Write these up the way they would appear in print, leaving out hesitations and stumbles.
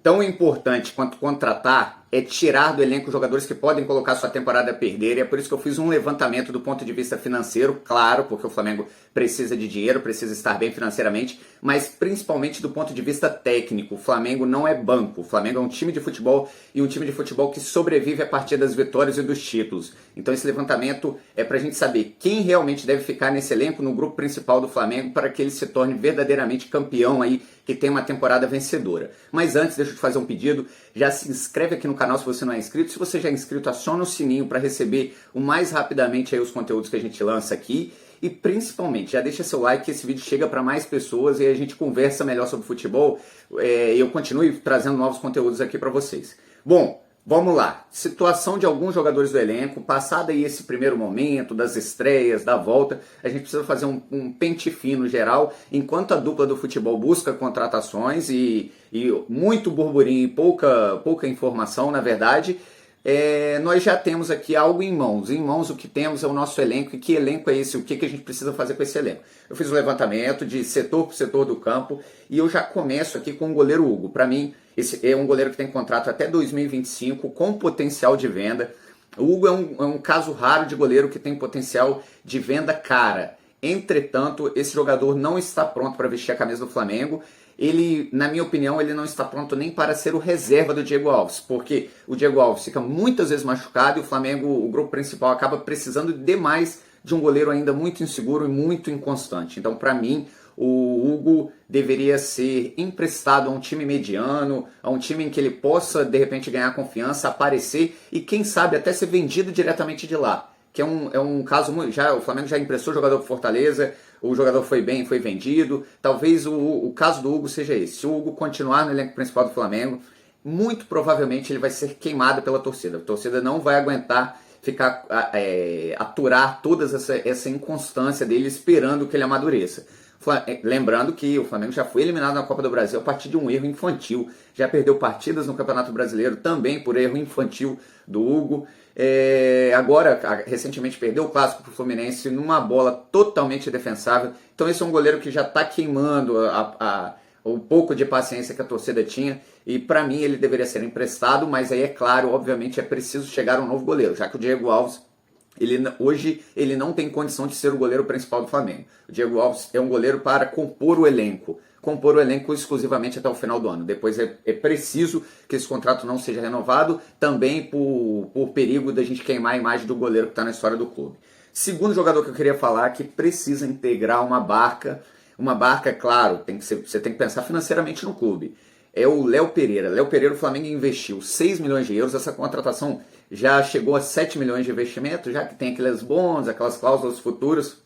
tão importante quanto contratar é tirar do elenco jogadores que podem colocar sua temporada a perder, e é por isso que eu fiz um levantamento do ponto de vista financeiro, claro, porque o Flamengo precisa de dinheiro, precisa estar bem financeiramente, mas principalmente do ponto de vista técnico. O Flamengo não é banco, o Flamengo é um time de futebol, e um time de futebol que sobrevive a partir das vitórias e dos títulos. Então esse levantamento é pra gente saber quem realmente deve ficar nesse elenco, no grupo principal do Flamengo, para que ele se torne verdadeiramente campeão aí, que tem uma temporada vencedora. Mas antes, deixa eu te fazer um pedido, já se inscreve aqui no canal se você não é inscrito. Se você já é inscrito, aciona o sininho para receber o mais rapidamente aí os conteúdos que a gente lança aqui. E principalmente, já deixa seu like que esse vídeo chega para mais pessoas e a gente conversa melhor sobre futebol. Eu continuo trazendo novos conteúdos aqui para vocês. Bom, vamos lá. Situação de alguns jogadores do elenco. Passado aí esse primeiro momento das estreias, da volta, a gente precisa fazer um pente fino geral. Enquanto a dupla do futebol busca contratações e muito burburinho e pouca informação, na verdade, nós já temos aqui algo em mãos. Em mãos o que temos é o nosso elenco. E que elenco é esse? O que a gente precisa fazer com esse elenco? Eu fiz um levantamento de setor por setor do campo e eu já começo aqui com o goleiro Hugo. Para mim, esse é um goleiro que tem contrato até 2025 com potencial de venda. O Hugo é um caso raro de goleiro que tem potencial de venda cara. Entretanto, esse jogador não está pronto para vestir a camisa do Flamengo. Ele, na minha opinião, ele não está pronto nem para ser o reserva do Diego Alves, porque o Diego Alves fica muitas vezes machucado e o Flamengo, o grupo principal, acaba precisando demais de um goleiro ainda muito inseguro e muito inconstante. Então, para mim, o Hugo deveria ser emprestado a um time mediano, a um time em que ele possa, de repente, ganhar confiança, aparecer e, quem sabe, até ser vendido diretamente de lá. Que é um caso, o Flamengo já emprestou o jogador para Fortaleza, o jogador foi bem, foi vendido. Talvez o caso do Hugo seja esse. Se o Hugo continuar no elenco principal do Flamengo, muito provavelmente ele vai ser queimado pela torcida. A torcida não vai aguentar aturar toda essa inconstância dele esperando que ele amadureça. Lembrando que o Flamengo já foi eliminado na Copa do Brasil a partir de um erro infantil. Já perdeu partidas no Campeonato Brasileiro também por erro infantil do Hugo. Agora, recentemente perdeu o clássico para o Fluminense numa bola totalmente defensável. Então esse é um goleiro que já está queimando o pouco de paciência que a torcida tinha. E para mim ele deveria ser emprestado, mas aí é claro, obviamente é preciso chegar um novo goleiro, já que o Diego Alves hoje ele não tem condição de ser o goleiro principal do Flamengo. O Diego Alves é um goleiro para compor o elenco exclusivamente até o final do ano. Depois é preciso que esse contrato não seja renovado, também por perigo da gente queimar a imagem do goleiro que está na história do clube. Segundo jogador que eu queria falar, que precisa integrar uma barca, claro, você tem que pensar financeiramente no clube. É o Léo Pereira. Léo Pereira, o Flamengo investiu 6 milhões de euros, essa contratação já chegou a 7 milhões de investimento, já que tem aqueles bônus, aquelas cláusulas futuras.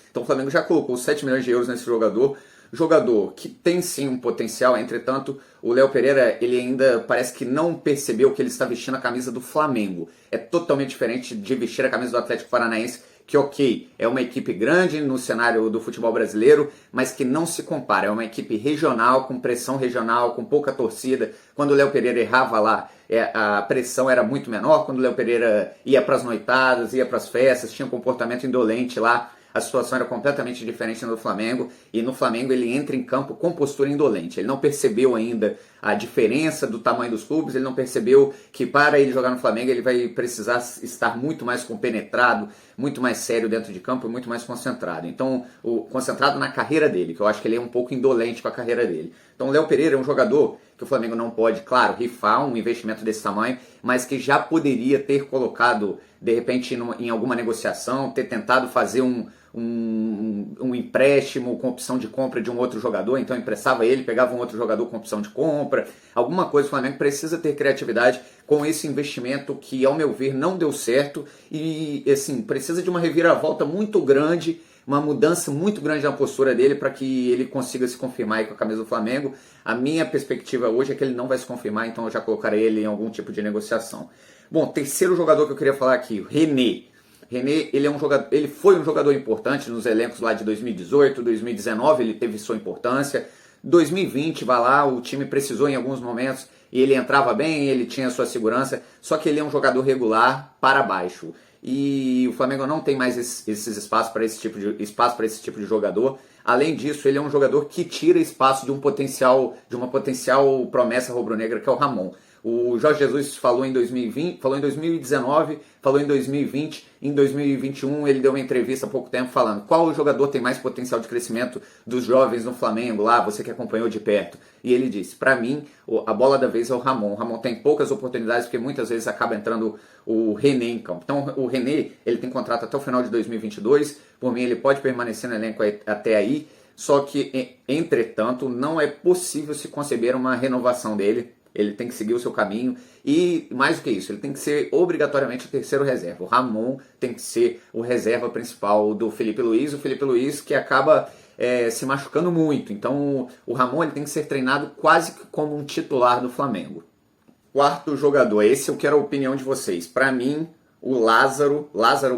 Então o Flamengo já colocou 7 milhões de euros nesse jogador que tem sim um potencial. Entretanto, o Léo Pereira, ele ainda parece que não percebeu que ele está vestindo a camisa do Flamengo. É totalmente diferente de vestir a camisa do Atlético Paranaense, que ok, é uma equipe grande no cenário do futebol brasileiro, mas que não se compara. É uma equipe regional, com pressão regional, com pouca torcida. Quando o Léo Pereira errava lá, a pressão era muito menor. Quando o Léo Pereira ia para as noitadas, ia para as festas, tinha um comportamento indolente lá, a situação era completamente diferente no Flamengo, e no Flamengo ele entra em campo com postura indolente. Ele não percebeu ainda a diferença do tamanho dos clubes, ele não percebeu que para ele jogar no Flamengo ele vai precisar estar muito mais compenetrado, muito mais sério dentro de campo e muito mais concentrado. Então, concentrado na carreira dele, que eu acho que ele é um pouco indolente com a carreira dele. Então o Léo Pereira é um jogador que o Flamengo não pode, claro, rifar um investimento desse tamanho, mas que já poderia ter colocado, de repente, em alguma negociação, ter tentado fazer um empréstimo com opção de compra de um outro jogador, então emprestava ele, pegava um outro jogador com opção de compra, alguma coisa. O Flamengo precisa ter criatividade com esse investimento que, ao meu ver, não deu certo e, assim, precisa de uma reviravolta muito grande, uma mudança muito grande na postura dele para que ele consiga se confirmar aí com a camisa do Flamengo. A minha perspectiva hoje é que ele não vai se confirmar, então eu já colocarei ele em algum tipo de negociação. Bom, terceiro jogador que eu queria falar aqui, o René. René, ele foi um jogador importante nos elencos lá de 2018, 2019, ele teve sua importância. 2020, vai lá, o time precisou em alguns momentos e ele entrava bem, ele tinha sua segurança, só que ele é um jogador regular para baixo. E o Flamengo não tem mais esses espaços para esse tipo de jogador. Além disso, ele é um jogador que tira espaço de uma potencial promessa rubro-negra, que é o Ramon. O Jorge Jesus falou em 2020, falou em 2019, falou em 2020, em 2021 ele deu uma entrevista há pouco tempo falando qual jogador tem mais potencial de crescimento dos jovens no Flamengo, lá, você que acompanhou de perto. E ele disse, para mim, a bola da vez é o Ramon. O Ramon tem poucas oportunidades porque muitas vezes acaba entrando o René em campo. Então o René, ele tem contrato até o final de 2022, por mim ele pode permanecer no elenco até aí, só que, entretanto, não é possível se conceber uma renovação dele. Ele tem que seguir o seu caminho e, mais do que isso, ele tem que ser obrigatoriamente o terceiro reserva. O Ramon tem que ser o reserva principal do Felipe Luiz. O Felipe Luiz que acaba se machucando muito. Então o Ramon ele tem que ser treinado quase que como um titular do Flamengo. Quarto jogador, esse eu quero a opinião de vocês. Para mim, o Lázaro,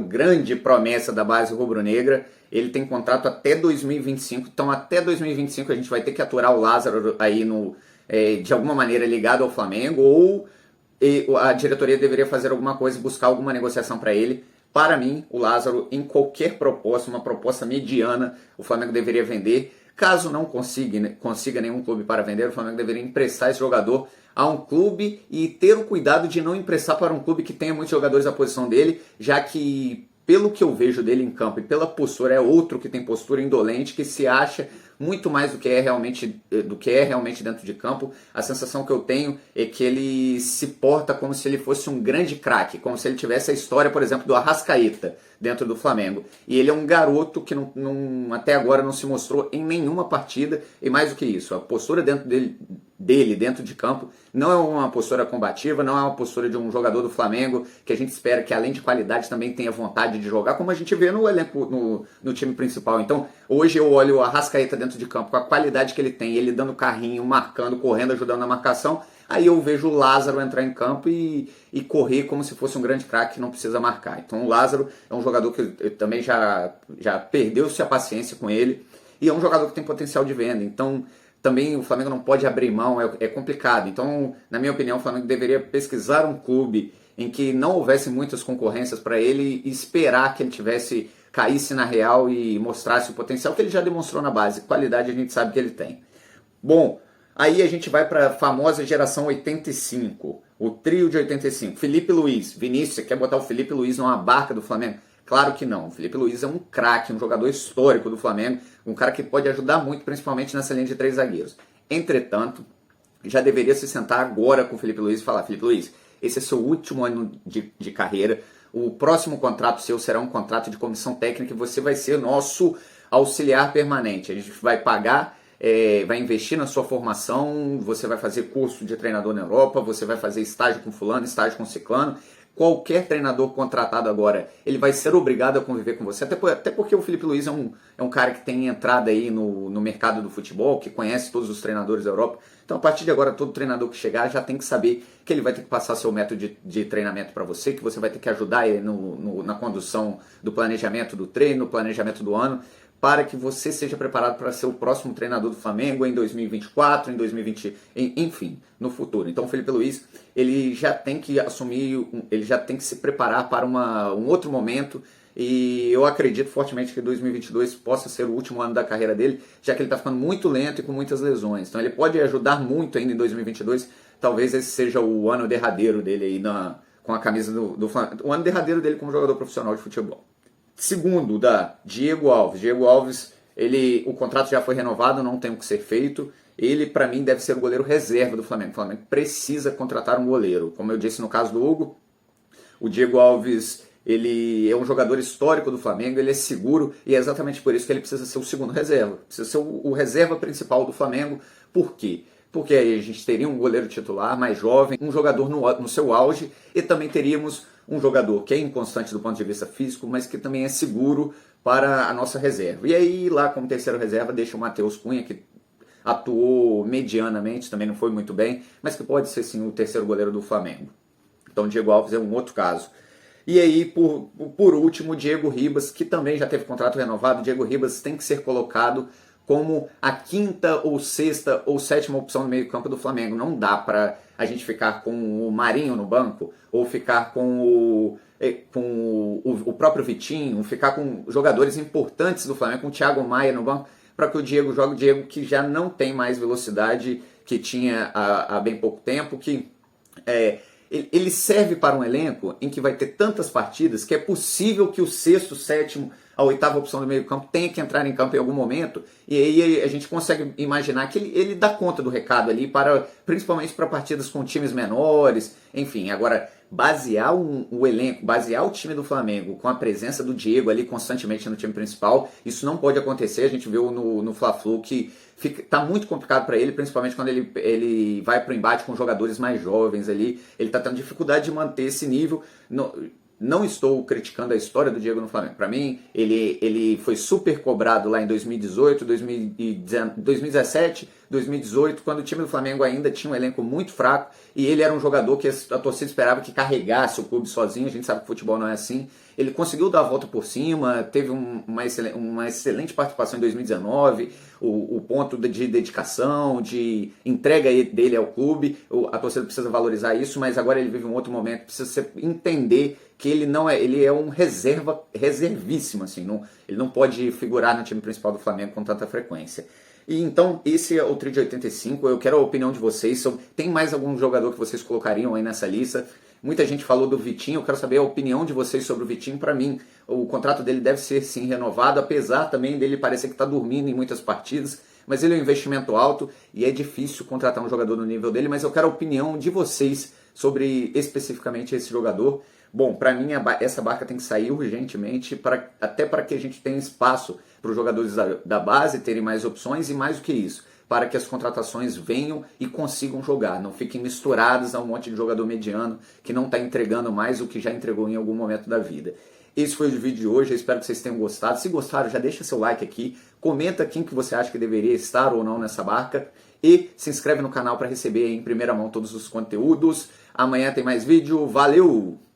grande promessa da base rubro-negra, ele tem contrato até 2025. Então até 2025 a gente vai ter que aturar o Lázaro aí de alguma maneira ligado ao Flamengo, ou a diretoria deveria fazer alguma coisa, buscar alguma negociação para ele. Para mim, o Lázaro, em qualquer proposta, uma proposta mediana, o Flamengo deveria vender. Caso não consiga nenhum clube para vender, o Flamengo deveria emprestar esse jogador a um clube e ter o cuidado de não emprestar para um clube que tenha muitos jogadores à posição dele, já que, pelo que eu vejo dele em campo e pela postura, é outro que tem postura indolente, que se acha muito mais do que é realmente dentro de campo. A sensação que eu tenho é que ele se porta como se ele fosse um grande craque, como se ele tivesse a história, por exemplo, do Arrascaeta dentro do Flamengo. E ele é um garoto que até agora não se mostrou em nenhuma partida, e mais do que isso, a postura dele dentro de campo não é uma postura combativa, não é uma postura de um jogador do Flamengo que a gente espera que, além de qualidade, também tenha vontade de jogar, como a gente vê no elenco, no time principal. Então, hoje eu olho o Arrascaeta dentro de campo com a qualidade que ele tem, ele dando carrinho, marcando, correndo, ajudando na marcação. Aí eu vejo o Lázaro entrar em campo e correr como se fosse um grande craque que não precisa marcar. Então o Lázaro é um jogador que eu também já perdeu-se a paciência com ele, e é um jogador que tem potencial de venda. Então também o Flamengo não pode abrir mão, é complicado. Então, na minha opinião, o Flamengo deveria pesquisar um clube em que não houvesse muitas concorrências para ele e esperar que ele caísse na real e mostrasse o potencial que ele já demonstrou na base. Qualidade a gente sabe que ele tem. Bom, aí a gente vai para a famosa geração 85, o trio de 85. Felipe Luiz, Vinícius, você quer botar o Felipe Luiz numa barca do Flamengo? Claro que não. O Felipe Luiz é um craque, um jogador histórico do Flamengo, um cara que pode ajudar muito, principalmente nessa linha de 3 zagueiros. Entretanto, já deveria se sentar agora com o Felipe Luiz e falar: Felipe Luiz, esse é seu último ano de carreira, o próximo contrato seu será um contrato de comissão técnica e você vai ser nosso auxiliar permanente. A gente vai pagar, vai investir na sua formação, você vai fazer curso de treinador na Europa, você vai fazer estágio com fulano, estágio com ciclano. Qualquer treinador contratado agora, ele vai ser obrigado a conviver com você, até porque o Felipe Luiz é um cara que tem entrada aí no mercado do futebol, que conhece todos os treinadores da Europa. Então, a partir de agora, todo treinador que chegar já tem que saber que ele vai ter que passar seu método de treinamento para você, que você vai ter que ajudar ele na condução do planejamento do treino, no planejamento do ano, para que você seja preparado para ser o próximo treinador do Flamengo em 2024, em 2020, enfim, no futuro. Então o Felipe Luiz, ele já tem que ele já tem que se preparar para um outro momento, e eu acredito fortemente que 2022 possa ser o último ano da carreira dele, já que ele está ficando muito lento e com muitas lesões. Então ele pode ajudar muito ainda em 2022, talvez esse seja o ano derradeiro dele aí com a camisa do Flamengo, o ano derradeiro dele como jogador profissional de futebol. Segundo, da Diego Alves. Diego Alves, o contrato já foi renovado, não tem o que ser feito. Ele, para mim, deve ser o goleiro reserva do Flamengo. O Flamengo precisa contratar um goleiro. Como eu disse no caso do Hugo, o Diego Alves, ele é um jogador histórico do Flamengo, ele é seguro, e é exatamente por isso que ele precisa ser o segundo reserva. Precisa ser o reserva principal do Flamengo. Por quê? Porque aí a gente teria um goleiro titular mais jovem, um jogador no seu auge, e também teríamos um jogador que é inconstante do ponto de vista físico, mas que também é seguro para a nossa reserva. E aí, lá como terceiro reserva, deixa o Matheus Cunha, que atuou medianamente, também não foi muito bem, mas que pode ser sim o terceiro goleiro do Flamengo. Então, Diego Alves é um outro caso. E aí, por último, Diego Ribas, que também já teve contrato renovado. Diego Ribas tem que ser colocado como a quinta ou sexta ou sétima opção no meio campo do Flamengo. Não dá para a gente ficar com o Marinho no banco, ou ficar com o próprio Vitinho, ficar com jogadores importantes do Flamengo, com o Thiago Maia no banco. para que o Diego jogue. O Diego que já não tem mais velocidade que tinha há bem pouco tempo, que ele serve para um elenco em que vai ter tantas partidas que é possível que o sexto, sétimo, a oitava opção do meio campo tenha que entrar em campo em algum momento, e aí a gente consegue imaginar que ele dá conta do recado ali, principalmente para partidas com times menores, enfim. Agora, basear o elenco, basear o time do Flamengo com a presença do Diego ali constantemente no time principal, isso não pode acontecer. A gente viu no Fla-Flu que tá muito complicado para ele, principalmente quando ele vai para o embate com jogadores mais jovens ali, ele tá tendo dificuldade de manter esse nível. Não estou criticando a história do Diego no Flamengo. Para mim, ele foi super cobrado lá em 2018, 2017, 2018, quando o time do Flamengo ainda tinha um elenco muito fraco e ele era um jogador que a torcida esperava que carregasse o clube sozinho. A gente sabe que o futebol não é assim. Ele conseguiu dar a volta por cima, teve uma excelente participação em 2019, o ponto de dedicação, de entrega dele ao clube. A torcida precisa valorizar isso, mas agora ele vive um outro momento, precisa entender que ele é um reservíssimo, assim, ele não pode figurar no time principal do Flamengo com tanta frequência. E então, esse é o Trio de 85, eu quero a opinião de vocês. Tem mais algum jogador que vocês colocariam aí nessa lista? Muita gente falou do Vitinho, eu quero saber a opinião de vocês sobre o Vitinho. Para mim, o contrato dele deve ser sim renovado, apesar também dele parecer que está dormindo em muitas partidas, mas ele é um investimento alto e é difícil contratar um jogador no nível dele, mas eu quero a opinião de vocês sobre especificamente esse jogador. Bom, para mim essa barca tem que sair urgentemente, até para que a gente tenha espaço para os jogadores da base terem mais opções e mais do que isso, para que as contratações venham e consigam jogar, não fiquem misturadas a um monte de jogador mediano que não está entregando mais o que já entregou em algum momento da vida. Esse foi o vídeo de hoje, eu espero que vocês tenham gostado. Se gostaram, já deixa seu like aqui, comenta quem que você acha que deveria estar ou não nessa barca e se inscreve no canal para receber em primeira mão todos os conteúdos. Amanhã tem mais vídeo, valeu!